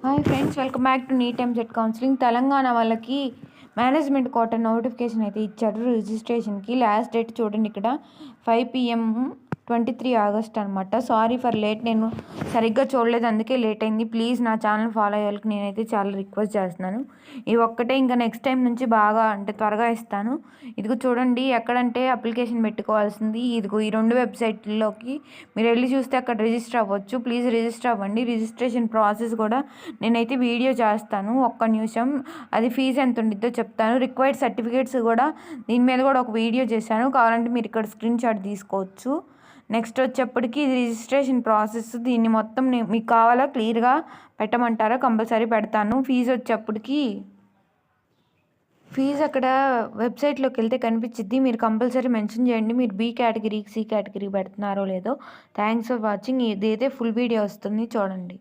Hi friends, welcome back to NEET EAMCET counselling. Telangana వాళ్ళకి management quota notification అయితే ఇచ్చారు రిజిస్ట్రేషన్కి. Last date చూడండి ఇక్కడ 5 PM 23 ఆగస్ట్ అనమాట. సారీ ఫర్ లేట్, నేను సరిగ్గా చూడలేదు, అందుకే లేట్ అయింది. ప్లీజ్ నా ఛానల్ ఫాలో అయ్యాలకు నేనైతే చాలా రిక్వెస్ట్ చేస్తున్నాను. ఇది ఒక్కటే, ఇంకా నెక్స్ట్ టైం నుంచి బాగా అంటే త్వరగా ఇస్తాను. ఇదిగో చూడండి, ఎక్కడంటే అప్లికేషన్ పెట్టుకోవాల్సింది ఇదిగో ఈ 2 వెబ్సైట్లలోకి మీరు వెళ్ళి చూస్తే అక్కడ రిజిస్టర్ అవ్వచ్చు. ప్లీజ్ రిజిస్టర్ అవ్వండి. రిజిస్ట్రేషన్ ప్రాసెస్ కూడా నేనైతే వీడియో చేస్తాను, ఒక్క నిమిషం. అది ఫీజు ఎంత ఉండిద్దో చెప్తాను. రిక్వైర్డ్ సర్టిఫికేట్స్ కూడా దీని మీద కూడా ఒక వీడియో చేశాను, కావాలంటే మీరు ఇక్కడ స్క్రీన్ షాట్ తీసుకోవచ్చు. నెక్స్ట్ వచ్చేప్పటికి ఇది రిజిస్ట్రేషన్ ప్రాసెస్. దీన్ని మొత్తం మీకు కావాలా క్లియర్గా పెట్టమంటారా? కంపల్సరీ పెడతాను. ఫీజు వచ్చేప్పటికి ఫీజు అక్కడ వెబ్సైట్లోకి వెళ్తే కనిపించిద్ది, మీరు కంపల్సరీ మెన్షన్ చేయండి మీరు బి కేటగిరీకి సి కేటగిరీ పెడుతున్నారో లేదో. Thanks for watching. ఇదైతే ఫుల్ వీడియో వస్తుంది, చూడండి.